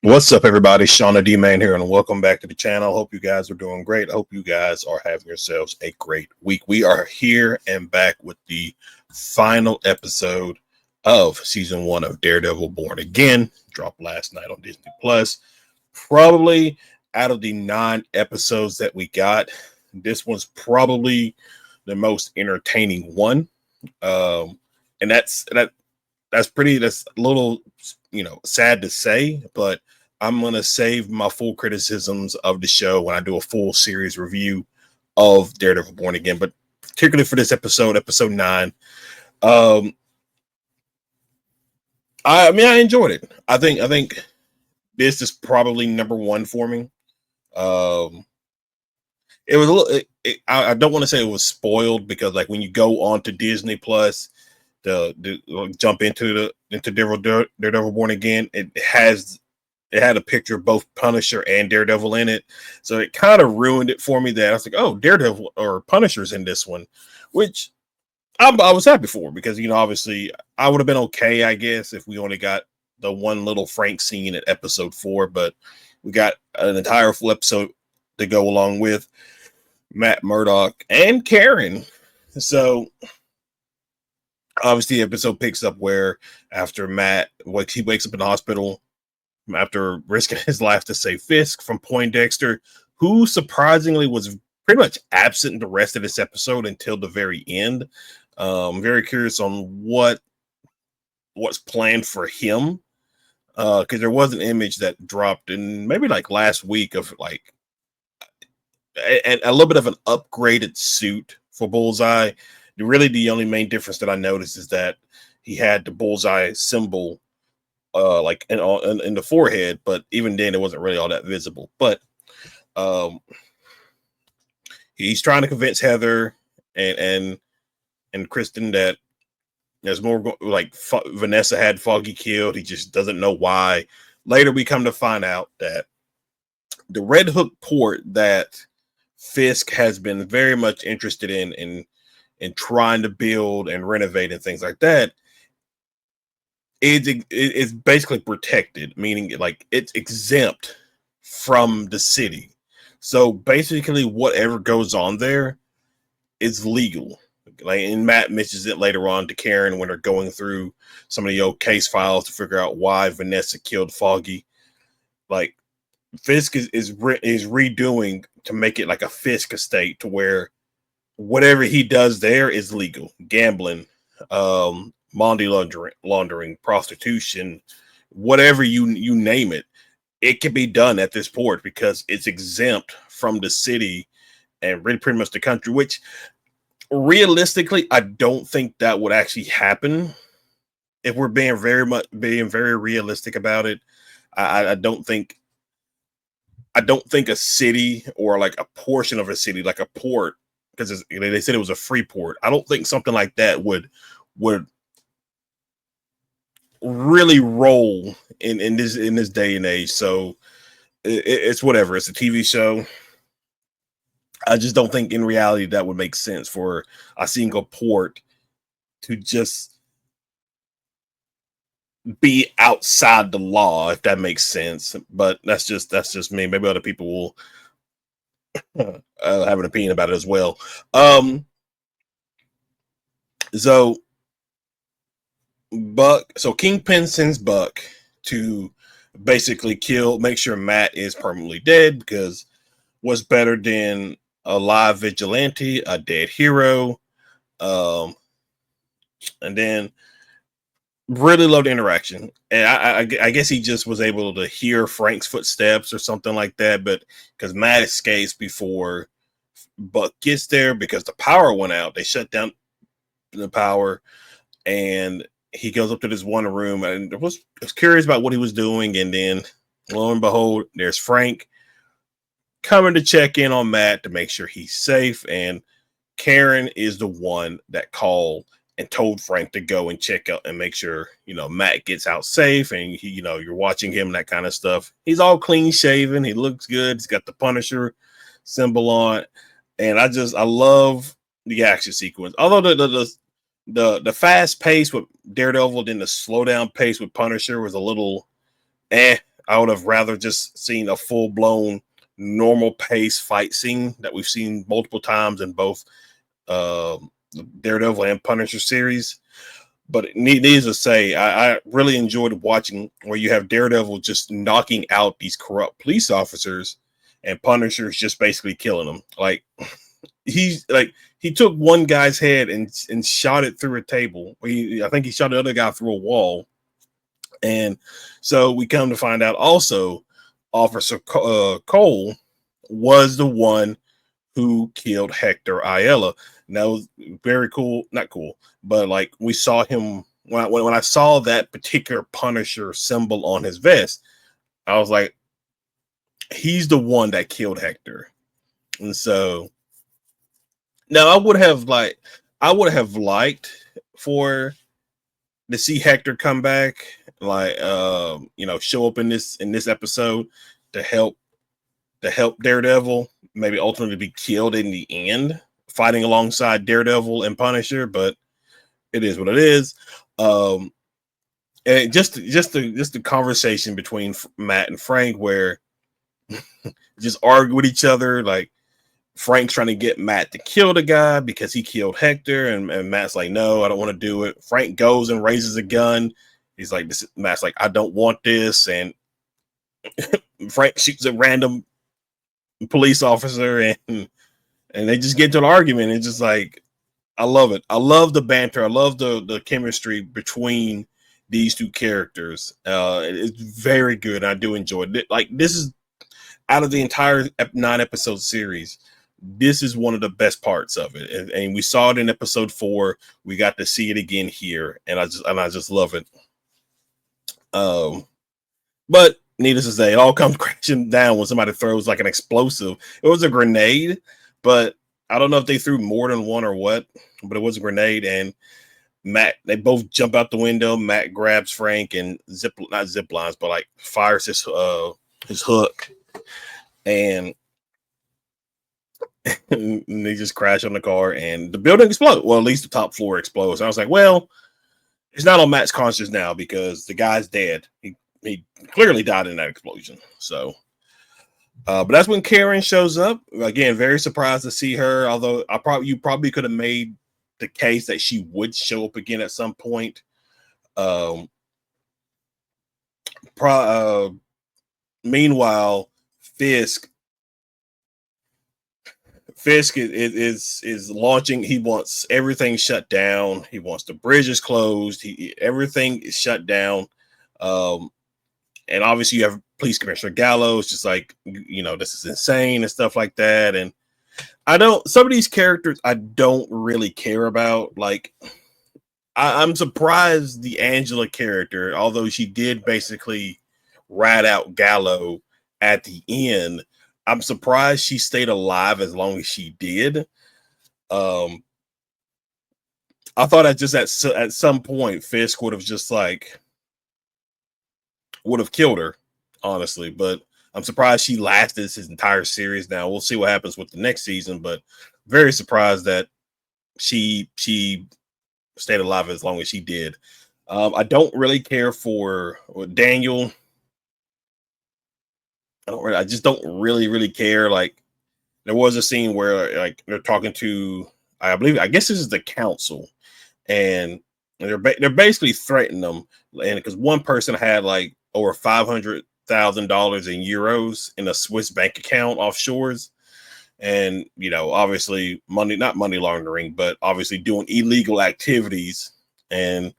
What's up, everybody? Shauna D Man here, and welcome back to the channel. Hope you guys are doing great. I hope you guys are having yourselves a great week. We are here and back with the final episode of season 1 of Daredevil Born Again. Dropped last night on Disney Plus. Probably out of the 9 episodes that we got, this one's probably the most entertaining one. And that's a little, sad to say, but I'm going to save my full criticisms of the show when I do a full series review of Daredevil Born Again, but particularly for this episode 9. I enjoyed it. I think this is probably number 1 for me. It was a little, I don't want to say it was spoiled, because like when you go on to Disney Plus, jump into Daredevil Born Again, it had a picture of both Punisher and Daredevil in it, so it kind of ruined it for me. That I was like, oh, Daredevil or Punisher's in this one, which I was happy for, because obviously I would have been okay, I guess, if we only got the one little Frank scene at episode 4, but we got an entire full episode to go along with Matt Murdock and Karen. So obviously, the episode picks up where after Matt, he wakes up in the hospital after risking his life to save Fisk from Poindexter, who surprisingly was pretty much absent the rest of this episode until the very end. I'm very curious on what's planned for him, because there was an image that dropped in maybe like last week of like a little bit of an upgraded suit for Bullseye. Really, the only main difference that I noticed is that he had the Bullseye symbol like in the forehead, but even then it wasn't really all that visible. But he's trying to convince Heather and Kristen that there's more, like Vanessa had Foggy killed. He just doesn't know why. Later we come to find out that the Red Hook port that Fisk has been very much interested in trying to build and renovate and things like that, it's basically protected, meaning like it's exempt from the city. So basically whatever goes on there is legal. Like, and Matt mentions it later on to Karen when they're going through some of the old case files to figure out why Vanessa killed Foggy. Like, Fisk is redoing to make it like a Fisk estate, to where whatever he does there is legal. Gambling, money laundering, prostitution, whatever you name it, it can be done at this port because it's exempt from the city and really pretty much the country, which realistically I don't think that would actually happen. If we're being very realistic about it, I don't think a city, or like a portion of a city, like a port, because they said it was a free port, I don't think something like that would really roll in this day and age. So it's whatever. It's a TV show. I just don't think in reality that would make sense for a single port to just be outside the law, if that makes sense. But that's just me. Maybe other people will have an opinion about it as well. So Kingpin sends Buck to basically make sure Matt is permanently dead, because what's better than a live vigilante, a dead hero? And then really love the interaction. And I guess he just was able to hear Frank's footsteps or something like that, but because Matt escapes before Buck gets there, because the power went out. They shut down the power, and he goes up to this one room, and I was curious about what he was doing. And then lo and behold, there's Frank coming to check in on Matt to make sure he's safe. And Karen is the one that called and told Frank to go and check out and make sure, Matt gets out safe. And he, you're watching him, that kind of stuff. He's all clean shaven. He looks good. He's got the Punisher symbol on. And I love the action sequence. Although the fast pace with Daredevil, then the slow down pace with Punisher was a little I would have rather just seen a full blown normal pace fight scene that we've seen multiple times in both Daredevil and Punisher series. But needless to say, I really enjoyed watching where you have Daredevil just knocking out these corrupt police officers, and Punisher's just basically killing them. Like he took one guy's head and shot it through a table. I think he shot the other guy through a wall. And so we come to find out also, Officer Cole was the one who killed Hector Ayala. And that was very cool. Not cool, but like we saw him when I saw that particular Punisher symbol on his vest, I was like, he's the one that killed Hector. And so now I would have liked for to see Hector come back, like show up in this episode to help Daredevil, maybe ultimately be killed in the end, fighting alongside Daredevil and Punisher, but it is what it is. And just the conversation between Matt and Frank, where just argue with each other, like Frank's trying to get Matt to kill the guy because he killed Hector, and Matt's like, no, I don't want to do it. Frank goes and raises a gun. He's like, Matt's like, I don't want this, and Frank shoots a random police officer, and they just get into an argument. It's just like, I love it. I love the banter. I love the chemistry between these two characters. It's very good. I do enjoy it. Like, this is, out of the entire 9-episode series, this is one of the best parts of it. And we saw it in episode 4. We got to see it again here, and I just love it. But needless to say, it all comes crashing down when somebody throws like an explosive. It was a grenade, but I don't know if they threw more than one or what, but it was a grenade, and Matt, they both jump out the window. Matt grabs Frank and not zip lines, but like fires his hook, and they just crash on the car, and the building explodes. Well, at least the top floor explodes. And I was like, well, it's not on Matt's conscience now because the guy's dead. He clearly died in that explosion. So, but that's when Karen shows up. Again, very surprised to see her. Although you probably could have made the case that she would show up again at some point. Meanwhile, Fisk is launching. He wants everything shut down. He wants the bridges closed. Everything is shut down. And obviously you have Police Commissioner Gallows, just like, this is insane and stuff like that. And some of these characters I don't really care about. Like, I'm surprised the Angela character, although she did basically rat out Gallo at the end, I'm surprised she stayed alive as long as she did. I thought at some point Fisk would have just would have killed her, honestly, but I'm surprised she lasted his entire series. Now we'll see what happens with the next season, but very surprised that she stayed alive as long as she did. I don't really care for Daniel. I just don't really care. Like, there was a scene where like they're talking to, I guess this is the council, and they're basically threatening them, and because one person had like over $500,000 in euros in a Swiss bank account offshores, and obviously not money laundering, but obviously doing illegal activities. And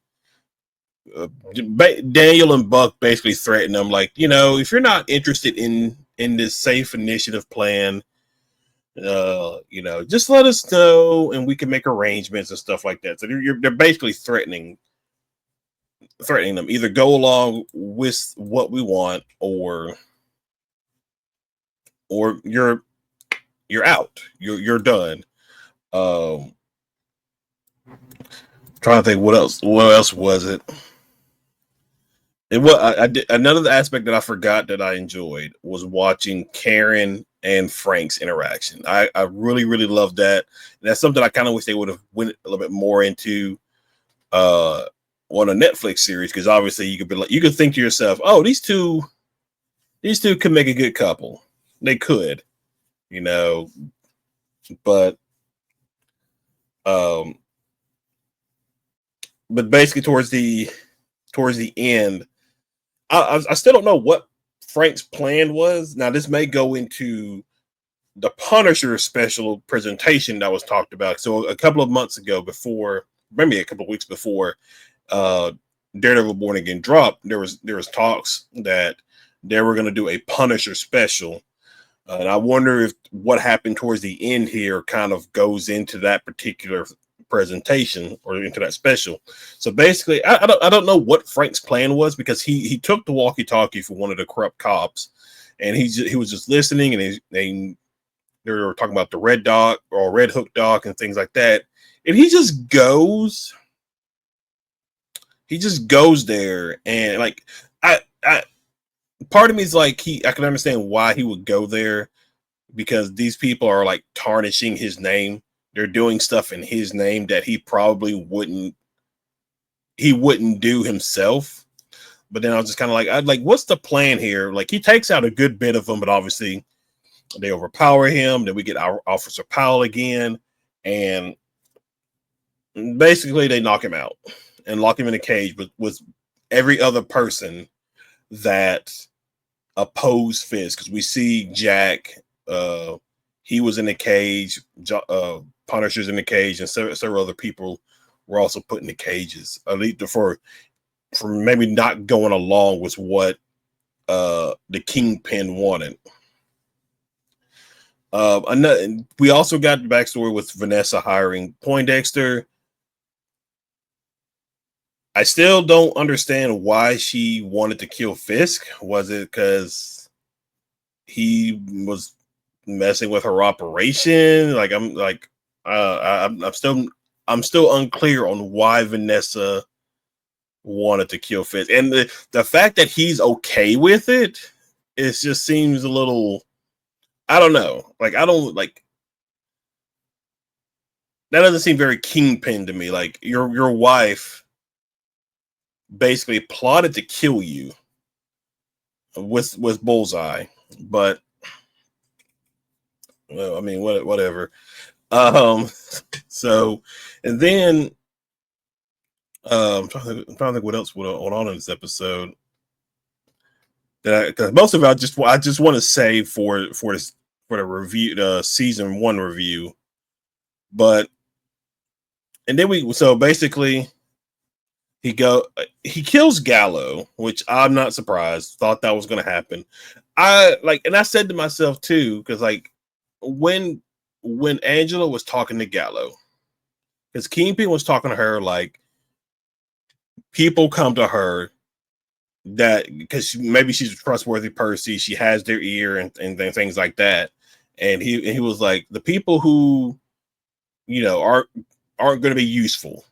Daniel and Buck basically threatened them, like, if you're not interested in this safe initiative plan, just let us know and we can make arrangements and stuff like that. So they're basically threatening them, either go along with what we want or you're out, you're done. Trying to think what else was it. I did another aspect that I forgot that I enjoyed was watching Karen and Frank's interaction. I really loved that. And that's something I kind of wish they would have went a little bit more into on a Netflix series, because obviously you could think to yourself, oh, these two these two could make a good couple. They could, you know, but um, but basically towards the end, I still don't know what Frank's plan was. Now this may go into the Punisher special presentation that was talked about. So a couple of months ago, before maybe a couple of weeks before uh, Daredevil Born Again dropped, there was talks that they were going to do a Punisher special. And I wonder if what happened towards the end here kind of goes into that particular presentation or into that special. So basically, I don't know what Frank's plan was, because he took the walkie-talkie for one of the corrupt cops, and he was just listening, and they were talking about the Red Dog or Red Hook Dog and things like that, and he just goes there, and like I part of me is like, I can understand why he would go there, because these people are like tarnishing his name. They're doing stuff in his name that he probably wouldn't do himself. But then I was just kind of like, I'd like, what's the plan here? Like, he takes out a good bit of them, but obviously they overpower him. Then we get our Officer Powell again, and basically they knock him out and lock him in a cage with every other person that opposed Fisk. Because we see Jack, he was in the cage, Punisher's in the cage, and several other people were also put in the cages, at least for maybe not going along with what the Kingpin wanted. We also got the backstory with Vanessa hiring Poindexter. I still don't understand why she wanted to kill Fisk. Was it because he was messing with her operation? Like, I'm still unclear on why Vanessa wanted to kill Fisk, and the fact that he's okay with it, it just seems a little. I don't know. Like, I don't like. That doesn't seem very Kingpin to me. Like, your wife basically plotted to kill you with Bullseye, but well, I mean, whatever. So, and then I'm trying to think what else went on in this episode. Because most of it, I just want to save for the review, the season 1 review. But and then so basically he kills Gallo, which I'm not surprised. Thought that was going to happen. And I said to myself too, because like when Angela was talking to Gallo, because Kingpin was talking to her, like, people come to her that because maybe she's a trustworthy person, she has their ear and things like that. And he was like, the people who aren't going to be useful,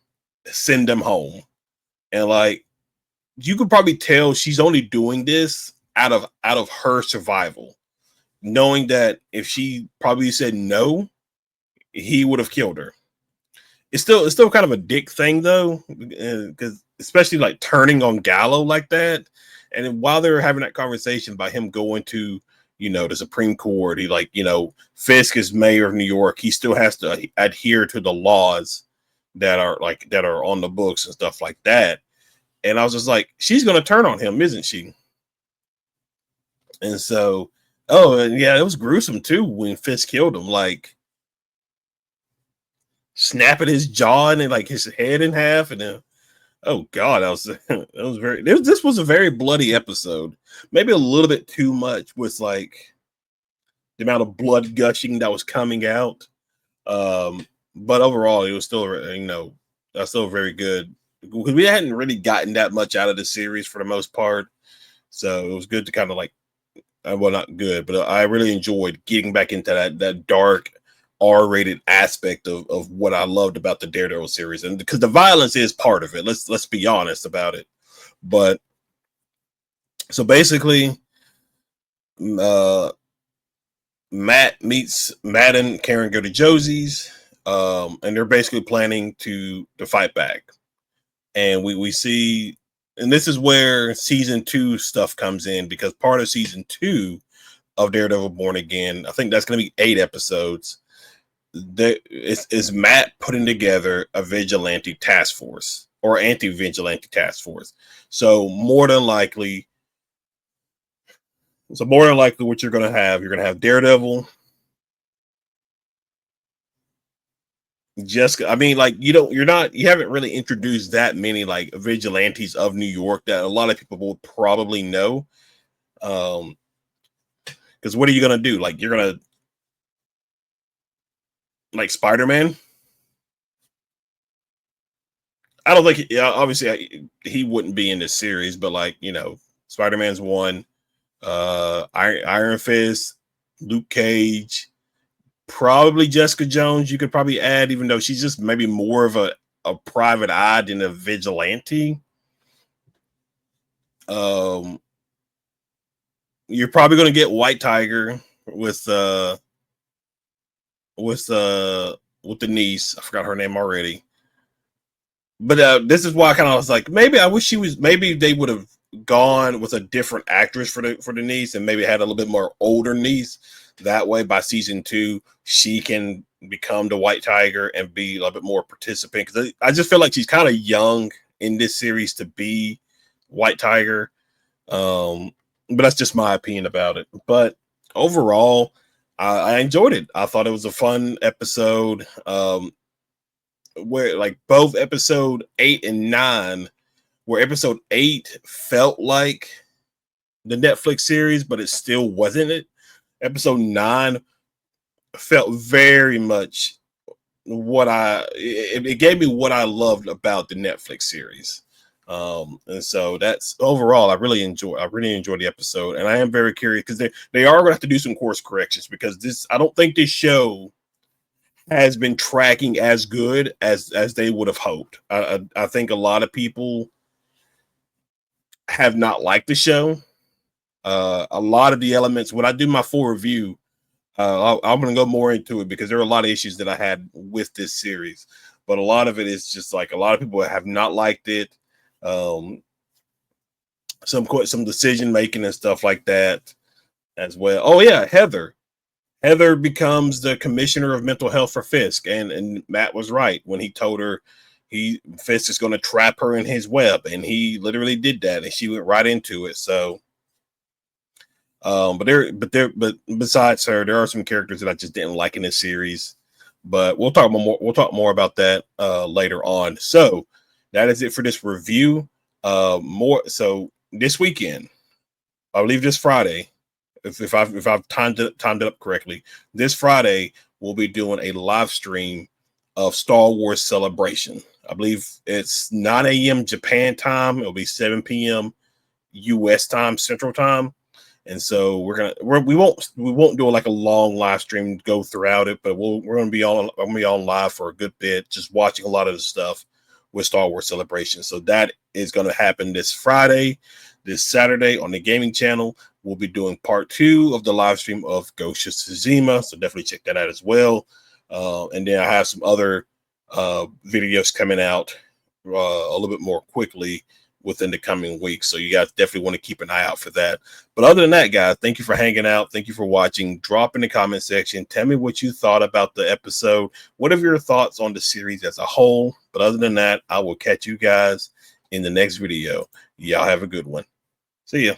send them home. And like, you could probably tell she's only doing this out of her survival, knowing that if she probably said no, he would have killed her. It's still kind of a dick thing though, because especially like turning on Gallo like that. And while they were having that conversation about him going to the Supreme Court, he Fisk is mayor of New York. He still has to adhere to the laws that are on the books and stuff like that. And I was just like, she's going to turn on him, isn't she? And so, and yeah, it was gruesome too when Fisk killed him, like snapping his jaw and like his head in half. And then, oh God, this was a very bloody episode. Maybe a little bit too much with like the amount of blood gushing that was coming out. But overall, it was still, still very good. We hadn't really gotten that much out of the series for the most part. So it was good to kind of like, well, not good, but I really enjoyed getting back into that dark R-rated aspect of what I loved about the Daredevil series. And because the violence is part of it, let's be honest about it. But so basically, Matt and Karen go to Josie's, and they're basically planning to fight back. And we see and this is where season 2 stuff comes in, because part of season 2 of Daredevil Born Again, I think that's going to be 8 episodes. There is Matt putting together a vigilante task force or anti-vigilante task force. So more than likely, what you're going to have Daredevil, Jessica. I mean, like, you haven't really introduced that many like vigilantes of New York that a lot of people will probably know. Because what are you gonna do? Like, you're gonna like Spider-Man. I don't think, yeah, obviously he wouldn't be in this series, but like, Spider-Man's one, Iron Fist, Luke Cage, probably Jessica Jones. You could probably add, even though she's just maybe more of a private eye than a vigilante. You're probably going to get White Tiger with the niece. I forgot her name already. But this is why I kind of was like, maybe maybe they would have gone with a different actress for the niece, and maybe had a little bit more older niece. That way, by season 2, she can become the White Tiger and be a little bit more participant. Because I just feel like she's kind of young in this series to be White Tiger. But that's just my opinion about it. But overall, I enjoyed it. I thought it was a fun episode. Where like both episode 8 and 9, where episode 8 felt like the Netflix series, but it still wasn't it. Episode 9 felt very much it gave me what I loved about the Netflix series. And so that's overall, I really enjoyed the episode, and I am very curious because they are going to have to do some course corrections, because I don't think this show has been tracking as good as they would have hoped. I think a lot of people have not liked the show. A lot of the elements, when I do my full review, I'm going to go more into it, because there are a lot of issues that I had with this series, but a lot of it is just like a lot of people have not liked it. Some decision making and stuff like that as well. Oh yeah, Heather becomes the commissioner of mental health for Fisk, and Matt was right when he told her Fisk is going to trap her in his web, and he literally did that, and she went right into it. So but besides her, there are some characters that I just didn't like in this series, but we'll talk more about that later on. So that is it for this review. So this weekend, I believe this Friday, if I've timed it up correctly, this Friday we'll be doing a live stream of Star Wars Celebration. I believe it's 9 a.m. Japan time. It'll be 7 p.m. US time, Central time. And so we won't do like a long live stream go throughout it, but we're gonna be on live for a good bit, just watching a lot of the stuff with Star Wars Celebration. So that is going to happen this Friday. This Saturday on the gaming channel, we'll be doing part 2 of the live stream of Ghost of Tsushima. So definitely check that out as well. And then I have some other videos coming out a little bit more quickly within the coming weeks. So you guys definitely want to keep an eye out for that. But other than that, guys, thank you for hanging out. Thank you for watching. Drop in the comment section. Tell me what you thought about the episode. What are your thoughts on the series as a whole? But other than that, I will catch you guys in the next video. Y'all have a good one. See ya.